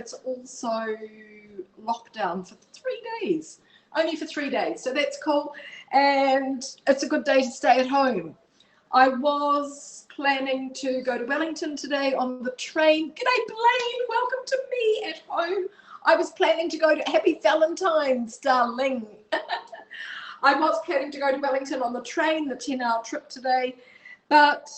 it's also lockdown for 3 days, only for 3 days. So that's cool. And it's a good day to stay at home. I was planning to go to Wellington today on the train. G'day, Blaine. Welcome to me at home. I was planning to go to Happy Valentine's, darling. I was planning to go to Wellington on the train, the 10-hour trip today, but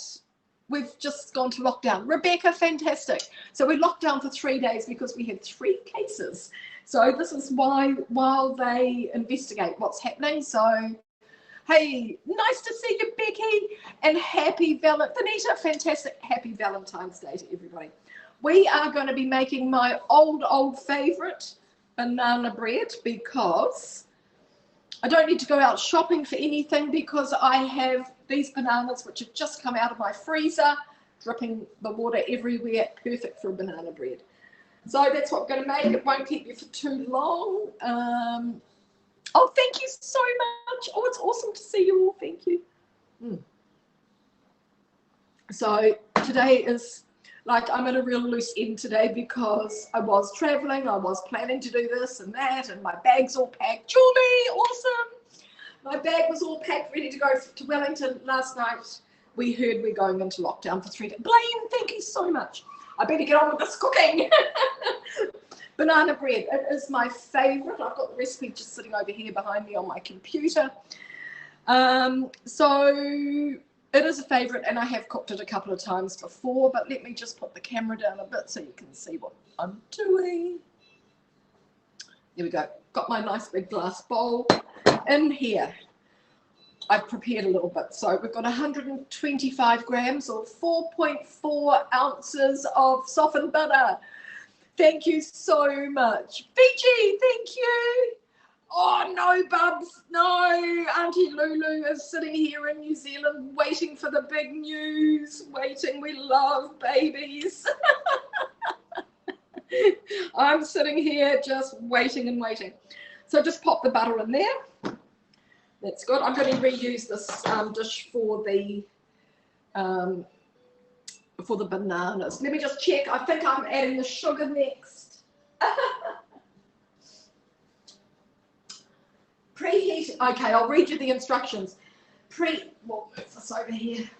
we've just gone to lockdown. Rebecca, fantastic. So we locked down for 3 days because we had 3 cases. So this is why, while they investigate what's happening. So, hey, nice to see you, Becky, and happy Vanita, fantastic, happy Valentine's Day to everybody. We are going to be making my old favorite banana bread because I don't need to go out shopping for anything because I have these bananas which have just come out of my freezer, dripping the water everywhere, perfect for a banana bread. So that's what we're going to make. It won't keep you for too long. Oh, thank you so much. Oh, it's awesome to see you all. Thank you. So today is like, I'm at a real loose end today because I was traveling. I was planning to do this and that, and my bag's all packed. Julie, awesome. My bag was all packed, ready to go to Wellington. Last night, we heard we're going into lockdown for 3 days. Blaine, thank you so much. I better get on with this cooking. Banana bread, it is my favorite. I've got the recipe just sitting over here behind me on my computer. So it is a favorite, and I have cooked it a couple of times before, but let me just put the camera down a bit so you can see what I'm doing. There we go. Got my nice big glass bowl in here. I've prepared a little bit. So we've got 125 grams or 4.4 ounces of softened butter. Thank you so much. Fiji, thank you. Oh, no, Bubs. No, Auntie Lulu is sitting here in New Zealand waiting for the big news. Waiting. We love babies. I'm sitting here just waiting and waiting. So just pop the butter in there. That's good. I'm going to reuse this dish for the bananas. Let me just check. I think I'm adding the sugar next. Preheat. Okay, I'll read you the instructions. We'll move this over here.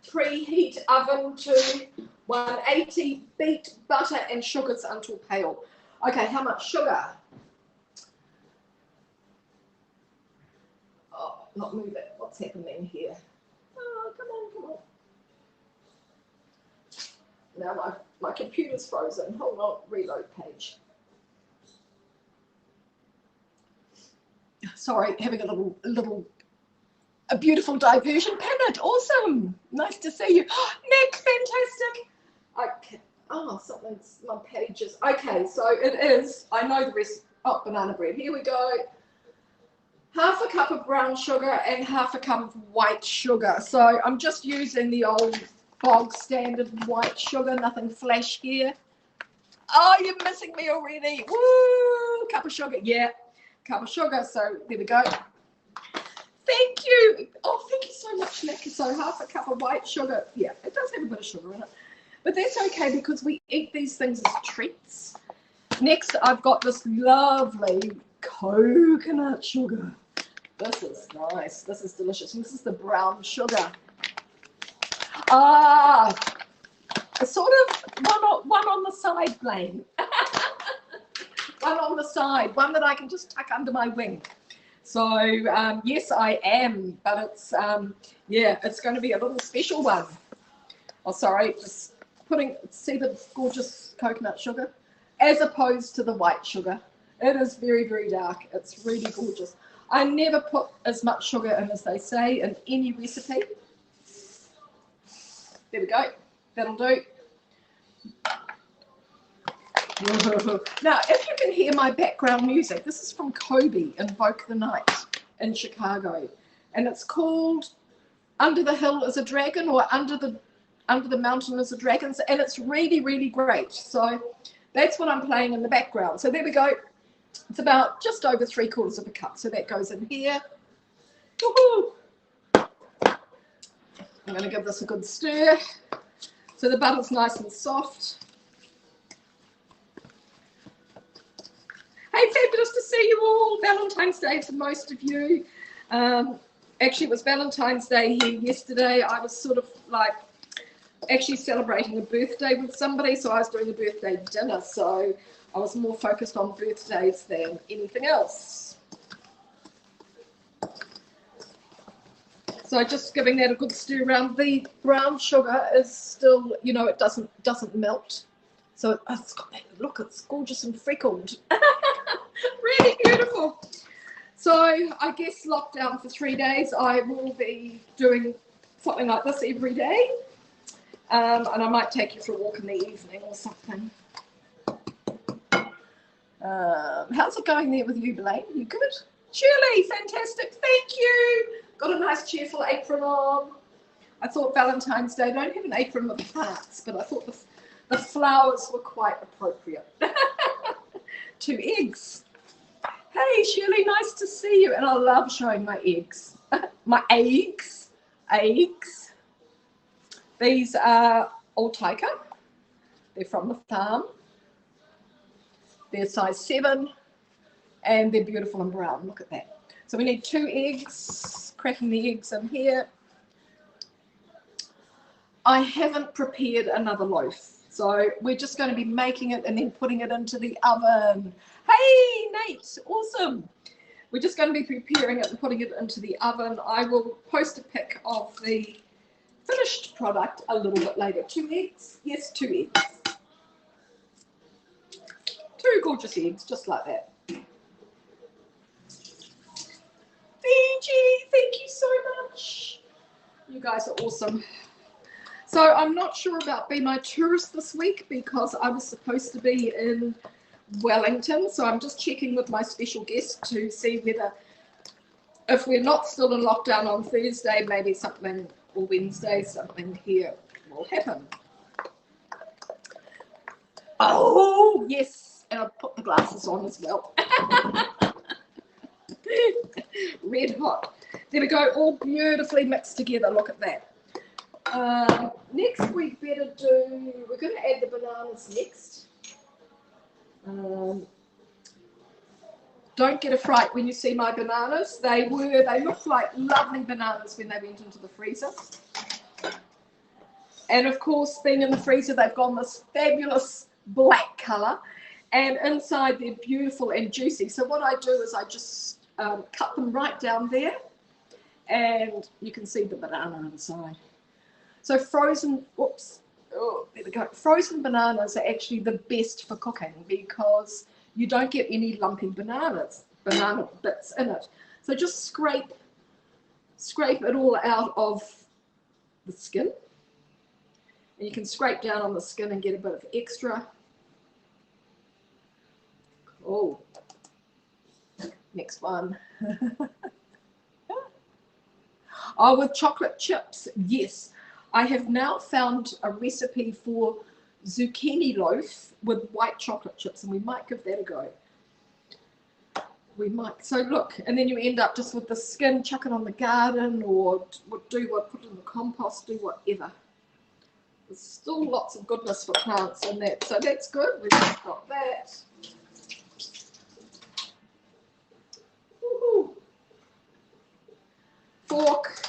Preheat oven to 180. Beat butter and sugars until pale. Okay, how much sugar? Oh, not move it. What's happening here? Oh, come on. Now my computer's frozen. Hold on, reload page. Sorry, having a beautiful diversion. Pennant, awesome. Nice to see you. Nick, fantastic. Okay. Oh, something's my pages. Okay, so it is, I know the rest. Oh, banana bread. Here we go. Half a cup of brown sugar and half a cup of white sugar. So I'm just using the old bog standard white sugar, nothing flash here. Oh, you're missing me already. Woo! Cup of sugar. Yeah, cup of sugar. So there we go. Thank you. Oh, thank you so much, Nick. So half a cup of white sugar. Yeah, it does have a bit of sugar in it. But that's okay because we eat these things as treats. Next, I've got this lovely coconut sugar. This is nice. This is delicious. This is the brown sugar. Ah, a sort of one on the side, Blaine. One on the side. One that I can just tuck under my wing. So, yes, I am. But it's, yeah, it's going to be a little special one. Oh, sorry. Just see the gorgeous coconut sugar as opposed to the white sugar. It is very, very dark. It's really gorgeous. I never put as much sugar in as they say in any recipe. There we go. That'll do. Now, if you can hear my background music, this is from Kobe, Invoke the Night in Chicago. And it's called Under the Hill is a Dragon, or Under the Mountain is a Dragon. And it's really, really great. So that's what I'm playing in the background. So there we go. It's about just over 3/4 of a cup. So that goes in here. Woohoo! I'm going to give this a good stir. So the butter's nice and soft. Valentine's Day for most of you. Actually, it was Valentine's Day here yesterday. I was sort of like actually celebrating a birthday with somebody, so I was doing a birthday dinner, so I was more focused on birthdays than anything else. So just giving that a good stir around. The brown sugar is still, you know, it doesn't melt. So it's got that look, it's gorgeous and freckled. Really beautiful. So I guess lockdown for 3 days, I will be doing something like this every day. And I might take you for a walk in the evening or something. How's it going there with you, Blaine? You good? Shirley, fantastic. Thank you. Got a nice cheerful apron on. I thought Valentine's Day, don't have an apron with hearts, but I thought the flowers were quite appropriate. 2 eggs. Hey, Shirley, nice to see you. And I love showing my eggs. My eggs. Eggs. These are Altica. They're from the farm. They're size 7 and they're beautiful and brown. Look at that. So we need 2 eggs, cracking the eggs in here. I haven't prepared another loaf. So we're just going to be making it and then putting it into the oven. Hey, Nate, awesome. We're just going to be preparing it and putting it into the oven. I will post a pic of the finished product a little bit later. 2 eggs? Yes, 2 eggs. 2 gorgeous eggs, just like that. Fiji, thank you so much. You guys are awesome. So I'm not sure about Be My Tourist this week because I was supposed to be in Wellington. So I'm just checking with my special guest to see whether, if we're not still in lockdown on Thursday, maybe something, or Wednesday, something here will happen. Oh, yes. And I've put the glasses on as well. Red hot. There we go, all beautifully mixed together. Look at that. Next we better do, we're going to add the bananas next. Don't get a fright when you see my bananas. They looked like lovely bananas when they went into the freezer. And of course, being in the freezer, they've gone this fabulous black colour. And inside they're beautiful and juicy. So what I do is I just cut them right down there. And you can see the banana inside. So frozen, whoops, oh, there we go. Frozen bananas are actually the best for cooking because you don't get any lumpy banana bits in it. So just scrape it all out of the skin. And you can scrape down on the skin and get a bit of extra. Oh, next one. Oh, with chocolate chips, yes. I have now found a recipe for zucchini loaf with white chocolate chips, and we might give that a go. We might. So look, and then you end up just with the skin, chuck it on the garden, or put it in the compost, do whatever. There's still lots of goodness for plants in that, so that's good. We've just got that. Woohoo. Fork,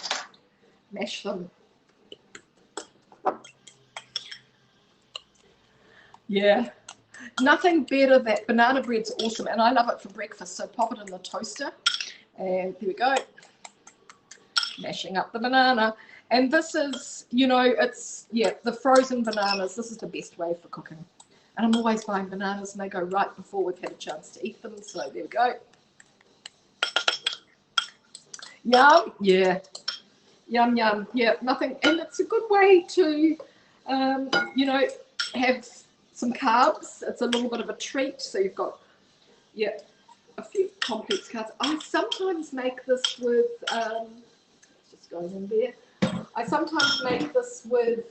mash them. Yeah, nothing better. That banana bread's awesome, and I love it for breakfast. So pop it in the toaster, and there we go. Mashing up the banana, and this is, you know, it's, yeah, the frozen bananas. This is the best way for cooking, and I'm always buying bananas, and they go right before we've had a chance to eat them. So there we go. Yum, yeah, yum yum, yeah. Nothing, and it's a good way to, you know, have some carbs. It's a little bit of a treat. So you've got, yeah, a few complex carbs. I sometimes make this with, just going in there. I sometimes make this with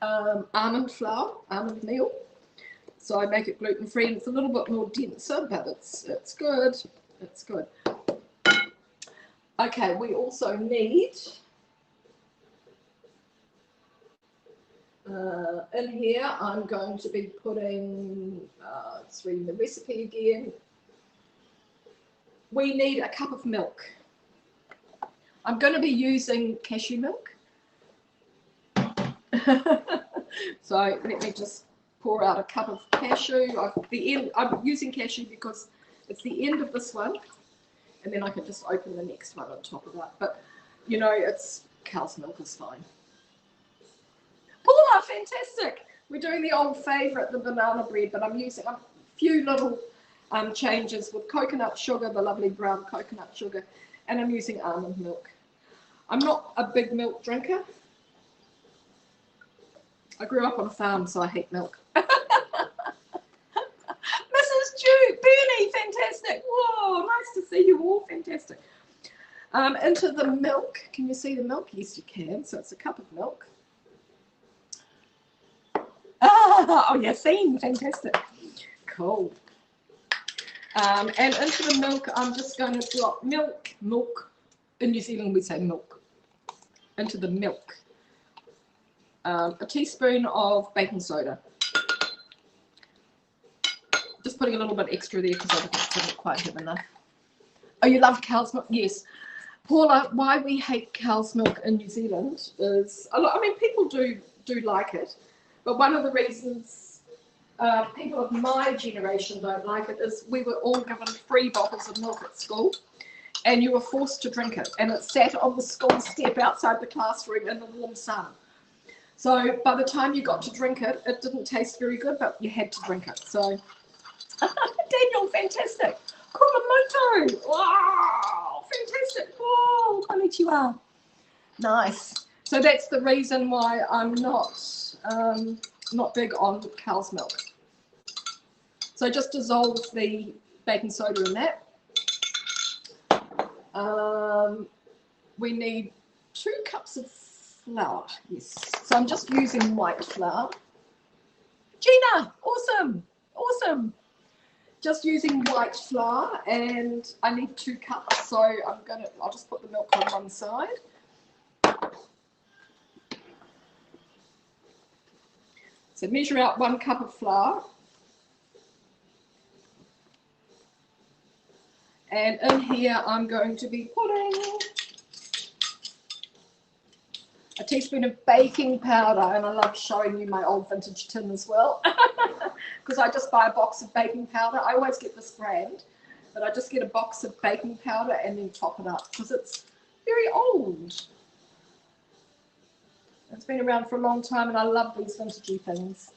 almond flour, almond meal. So I make it gluten free, and it's a little bit more denser, but it's good. It's good. Okay, we also need. In here, I'm going to be putting, let's read the recipe again. we need a cup of milk. I'm going to be using cashew milk. So let me just pour out a cup of cashew. I'm using cashew because it's the end of this one, and then I can just open the next one on top of that. But you know, it's cow's milk is fine. Paula, fantastic. We're doing the old favourite, the banana bread, but I'm using a few little changes with coconut sugar, the lovely brown coconut sugar, and I'm using almond milk. I'm not a big milk drinker. I grew up on a farm, so I hate milk. Mrs. Bernie, fantastic. Whoa, nice to see you all, fantastic. Into the milk. Can you see the milk? Yes, you can. So it's a cup of milk. Oh, you're seeing, fantastic. Cool. And into the milk, I'm just going to drop milk. In New Zealand, we say milk. Into the milk. A teaspoon of baking soda. Just putting a little bit extra there because I didn't quite have enough. Oh, you love cow's milk? Yes. Paula, why we hate cow's milk in New Zealand is, I mean, people do like it, but one of the reasons people of my generation don't like it is we were all given free bottles of milk at school, and you were forced to drink it, and it sat on the school step outside the classroom in the warm sun. So by the time you got to drink it, it didn't taste very good, but you had to drink it. So, Daniel, fantastic. Kumamoto. Wow, fantastic. Wow, konnichiwa. Nice. So that's the reason why I'm not big on cow's milk. So just dissolve the baking soda in that. We need 2 cups of flour. Yes. So I'm just using white flour. Gina, awesome. Awesome. Just using white flour, and I need 2 cups. So I'll just put the milk on one side. So measure out 1 cup of flour. And in here, I'm going to be putting a teaspoon of baking powder, and I love showing you my old vintage tin as well, because I just buy a box of baking powder. I always get this brand, but I just get a box of baking powder and then top it up, because it's very old. It's been around for a long time, and I love these vintagey things.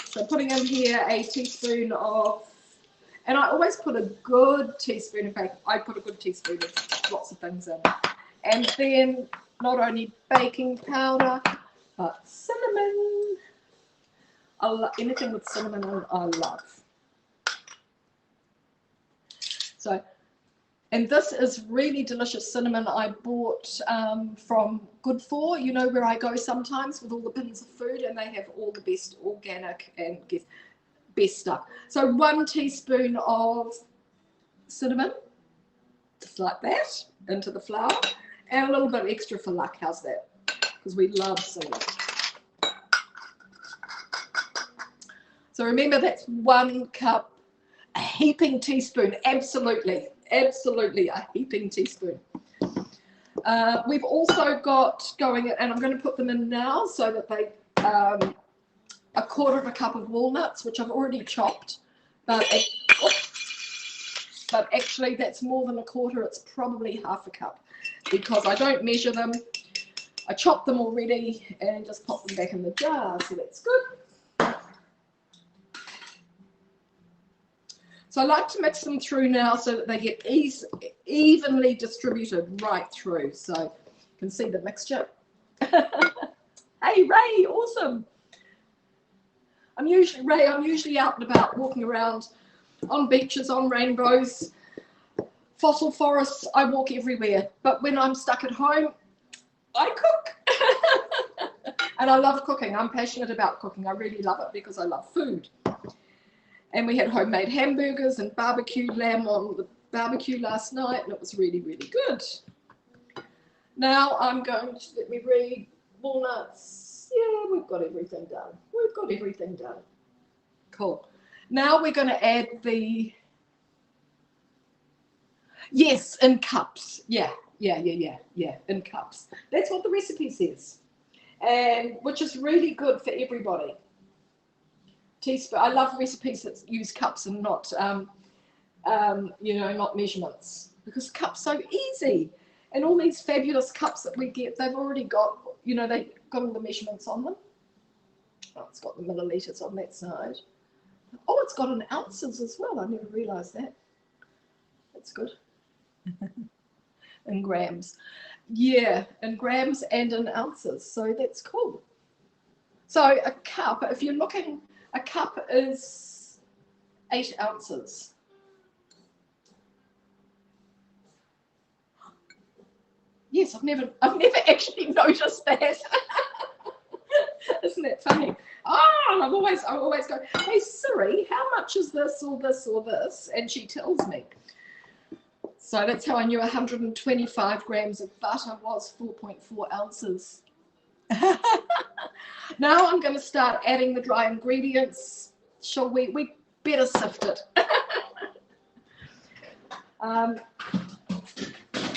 So putting in here a teaspoon of, and I always put a good teaspoon of baking. I put a good teaspoon of lots of things in. And then not only baking powder, but cinnamon. Anything with cinnamon in, I love. So, and this is really delicious cinnamon I bought from Good For. You know where I go sometimes with all the bins of food, and they have all the best organic and best stuff. So 1 teaspoon of cinnamon, just like that, into the flour, and a little bit extra for luck. How's that? Because we love cinnamon. So remember, that's 1 cup, a heaping teaspoon. Absolutely, absolutely a heaping teaspoon. We've also got going, and I'm going to put them in now so that they, 1/4 cup of walnuts, which I've already chopped, but actually that's more than 1/4. It's probably 1/2 cup, because I don't measure them. I chop them already and just pop them back in the jar, so that's good. So I like to mix them through now so that they get evenly distributed right through. So you can see the mixture. Hey, Ray, awesome. I'm usually out and about, walking around on beaches, on rainbows, fossil forests. I walk everywhere. But when I'm stuck at home, I cook. And I love cooking. I'm passionate about cooking. I really love it because I love food. And we had homemade hamburgers and barbecued lamb on the barbecue last night, and it was really, really good. Now I'm going to, let me read, walnuts. Yeah, we've got everything done. We've got everything done. Cool. Now we're going to add the Yes, in cups. Yeah, in cups. That's what the recipe says, and which is really good for everybody. Teaspoon. I love recipes that use cups and not, not measurements, because cups so easy. And all these fabulous cups that we get, they've already got, they've got all the measurements on them. Oh, it's got the milliliters on that side. Oh, it's got in ounces as well. I never realised that. That's good. In grams. Yeah, in grams and in ounces. So that's cool. So a cup, if you're looking, a cup is 8 ounces. Yes, I've never actually noticed that. Isn't that funny? I always go, hey Siri, how much is this or this or this? And she tells me. So that's how I knew 125 grams of butter was 4.4 ounces. Now I'm going to start adding the dry ingredients. Shall we? We better sift it.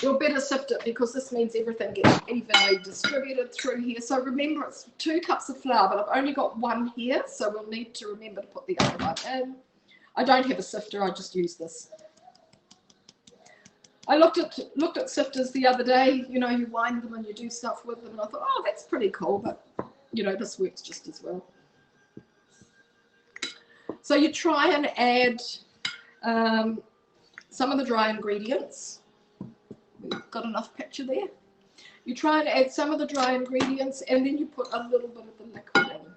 You'll better sift it, because this means everything gets evenly distributed through here. So remember, it's 2 cups of flour, but I've only got 1 here, so we'll need to remember to put the other one in. I don't have a sifter, I just use this. I looked at sifters the other day. You wind them and you do stuff with them, and I thought, oh, that's pretty cool, but this works just as well. So you try and add some of the dry ingredients. We've got enough picture there. You try and add some of the dry ingredients, and then you put a little bit of the liquid in.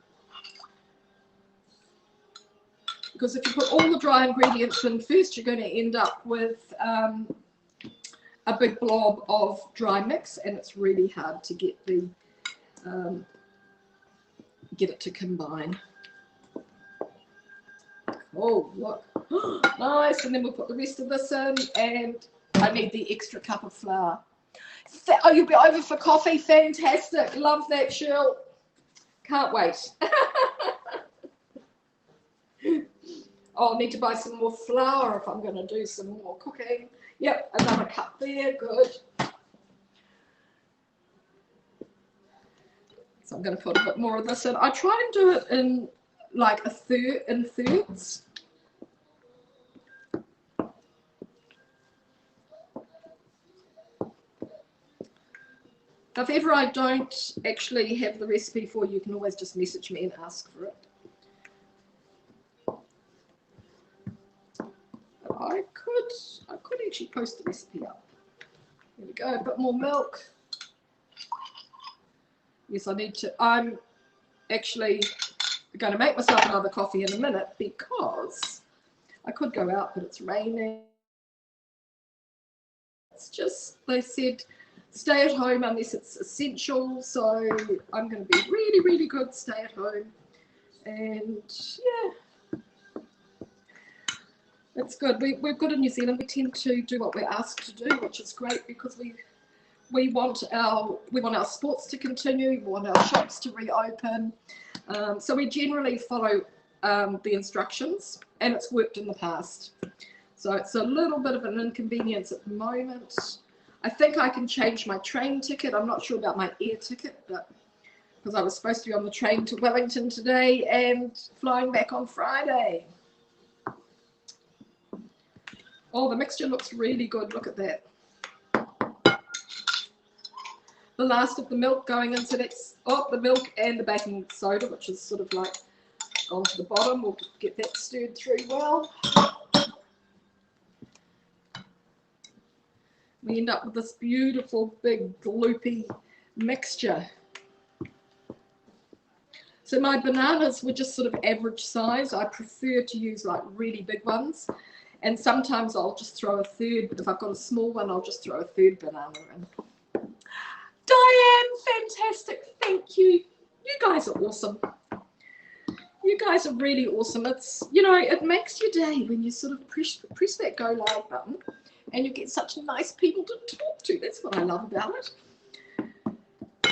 Because if you put all the dry ingredients in first, you're going to end up with a big blob of dry mix, and it's really hard to get it to combine. Oh, look. Nice. And then we'll put the rest of this in, and I need the extra cup of flour. Oh, you'll be over for coffee. Fantastic. Love that, Shirl. Can't wait. Oh, I'll need to buy some more flour if I'm going to do some more cooking. Yep, another cup there. Good. So I'm going to put a bit more of this in. I try and do it in like in thirds. If ever I don't actually have the recipe for you, you can always just message me and ask for it. But I could actually post the recipe up. There we go, a bit more milk. Yes, I need to. I'm actually going to make myself another coffee in a minute, because I could go out, but it's raining. It's just, they said, stay at home unless it's essential. So I'm going to be really, really good, stay at home. And yeah, it's good. We're good in New Zealand. We tend to do what we're asked to do, which is great, because we want our sports to continue. We want our shops to reopen. So we generally follow the instructions, and it's worked in the past. So it's a little bit of an inconvenience at the moment. I think I can change my train ticket. I'm not sure about my air ticket, but because I was supposed to be on the train to Wellington today and flying back on Friday. Oh, the mixture looks really good. Look at that. The last of the milk going in, so that's the milk and the baking soda, which is sort of like gone to the bottom. We'll get that stirred through well. We end up with this beautiful big gloopy mixture. So my bananas were just sort of average size. I prefer to use like really big ones, and sometimes I'll just throw a third. If I've got a small one, I'll just throw a third banana in. Diane, fantastic, thank you. You guys are awesome. You guys are really awesome. It's, it makes your day when you sort of press that go live button, and you get such nice people to talk to. That's what I love about it.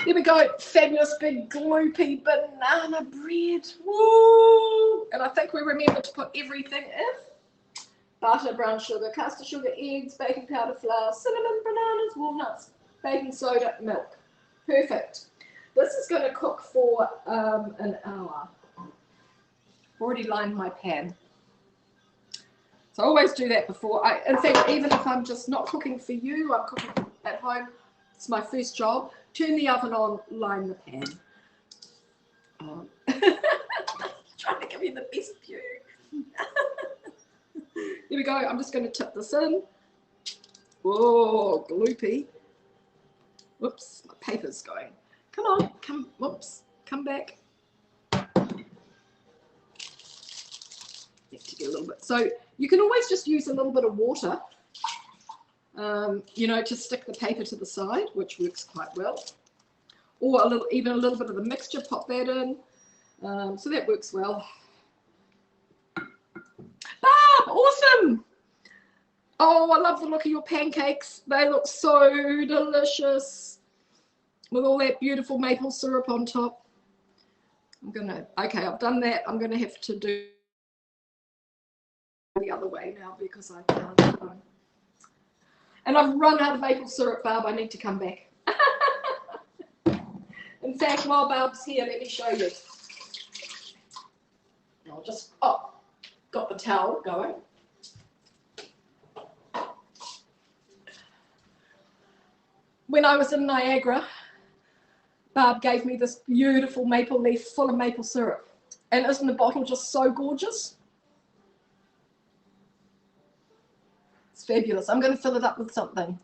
There we go, fabulous big gloopy banana bread. Woo! And I think we remember to put everything in. butter, brown sugar, caster sugar, eggs, baking powder, flour, cinnamon, bananas, walnuts, baking soda, milk. Perfect. This is going to cook for an hour. I've already lined my pan. So I always do that before. In fact, even if I'm just not cooking for you, I'm cooking at home, it's my first job, turn the oven on, line the pan. Trying to give you the best view. Here we go. I'm just going to tip this in. Whoa, gloopy. Whoops, my paper's going. Come on, come, whoops, come back. Need to get a little bit. So you can always just use a little bit of water, you know, to stick the paper to the side, which works quite well. Or a little, even a little bit of the mixture, pop that in. So that works well. Ah, awesome! Oh, I love the look of your pancakes. They look so delicious with all that beautiful maple syrup on top. Okay, I've done that. I'm gonna have to do the other way now because I can't. And I've run out of maple syrup, Barb. I need to come back. In fact, while Barb's here, let me show you. I'll just, got the towel going. When I was in Niagara, Barb gave me this beautiful maple leaf full of maple syrup. And isn't the bottle just so gorgeous? It's fabulous. I'm going to fill it up with something.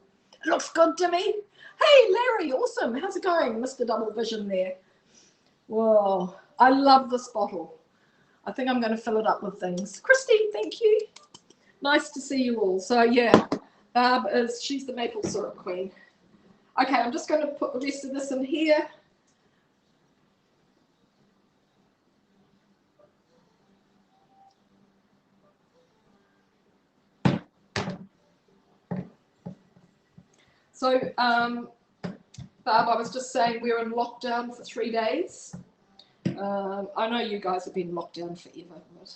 It looks good to me. Hey, Larry, awesome. How's it going, Mr. Double Vision there? Whoa, I love this bottle. I think I'm going to fill it up with things. Christy, thank you. Nice to see you all. So, yeah, Barb she's the maple syrup queen. Okay, I'm just going to put the rest of this in here. So, Barb, I was just saying we're in lockdown for 3 days. I know you guys have been locked down forever, but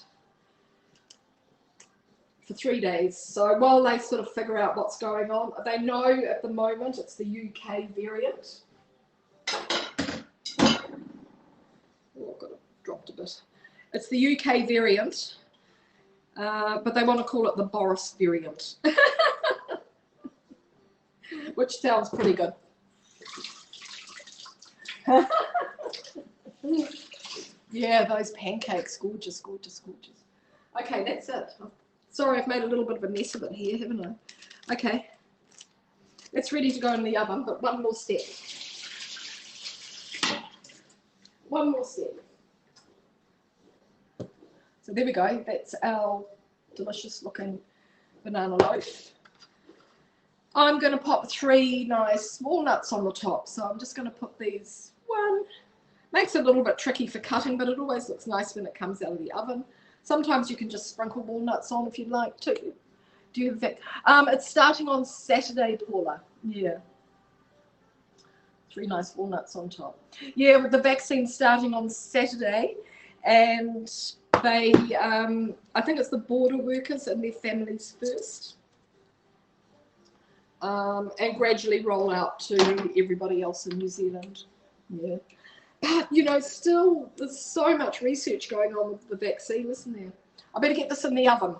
for 3 days. So while they sort of figure out what's going on, they know at the moment it's the UK variant. Oh, I've got it dropped a bit. It's the UK variant, but they want to call it the Boris variant, which sounds pretty good. Yeah, those pancakes, gorgeous, gorgeous, gorgeous. Okay, that's it. Sorry, I've made a little bit of a mess of it here, haven't I? Okay, it's ready to go in the oven, but one more step. One more step. So there we go. That's our delicious looking banana loaf. I'm going to pop 3 nice walnuts on the top. So I'm just going to put these one. Makes it a little bit tricky for cutting, but it always looks nice when it comes out of the oven. Sometimes you can just sprinkle walnuts on if you'd like to. Do you have that? It's starting on Saturday, Paula. Yeah. 3 nice walnuts on top. Yeah, with the vaccine starting on Saturday, and they, I think it's the border workers and their families first, and gradually roll out to everybody else in New Zealand. Yeah. But, you know, still, there's so much research going on with the vaccine, isn't there? I better get this in the oven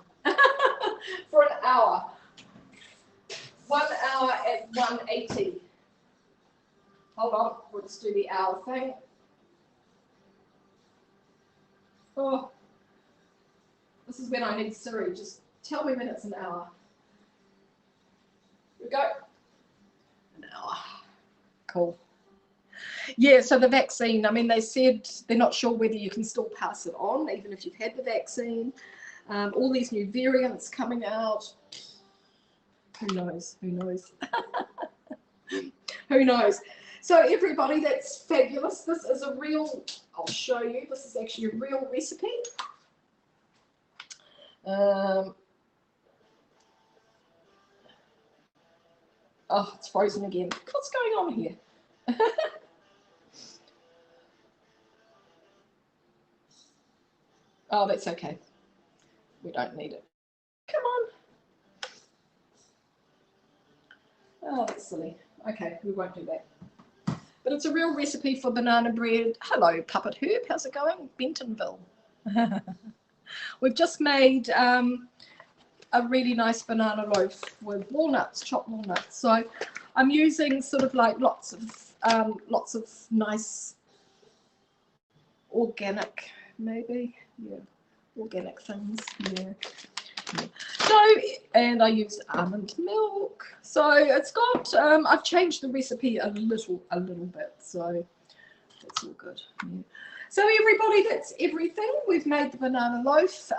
for an hour. 1 hour at 180. Hold on, we'll just do the hour thing. Oh, this is when I need Siri. Just tell me when it's an hour. Here we go. An hour. Cool. Yeah, so the vaccine, I mean, they said they're not sure whether you can still pass it on, even if you've had the vaccine. All these new variants coming out. Who knows? Who knows? Who knows? So everybody, that's fabulous. This is a real, I'll show you, this is actually a real recipe. Oh, it's frozen again. What's going on here? Oh, that's okay. We don't need it. Come on. Oh, that's silly. Okay, we won't do that. But it's a real recipe for banana bread. Hello, Puppet Herb. How's it going? Bentonville. We've just made a really nice banana loaf with walnuts, chopped walnuts. So I'm using sort of like lots of nice organic, maybe, yeah, organic things, yeah. So, and I use almond milk. So it's got, I've changed the recipe a little bit. So that's all good. Yeah. So everybody, that's everything. We've made the banana loaf,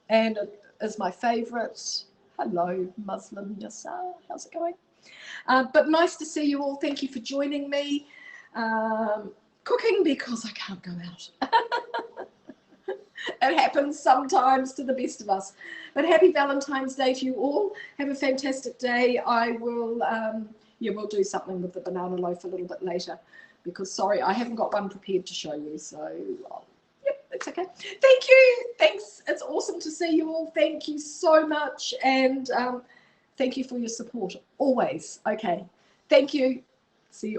and it is my favourite. Hello, Muslim Yasa. How's it going? But nice to see you all. Thank you for joining me. Cooking because I can't go out. It happens sometimes to the best of us. But happy Valentine's Day to you all. Have a fantastic day. I will, yeah, we'll do something with the banana loaf a little bit later because, sorry, I haven't got one prepared to show you. So, yep, it's okay. Thank you. Thanks. It's awesome to see you all. Thank you so much. And thank you for your support always. Okay. Thank you. See you all.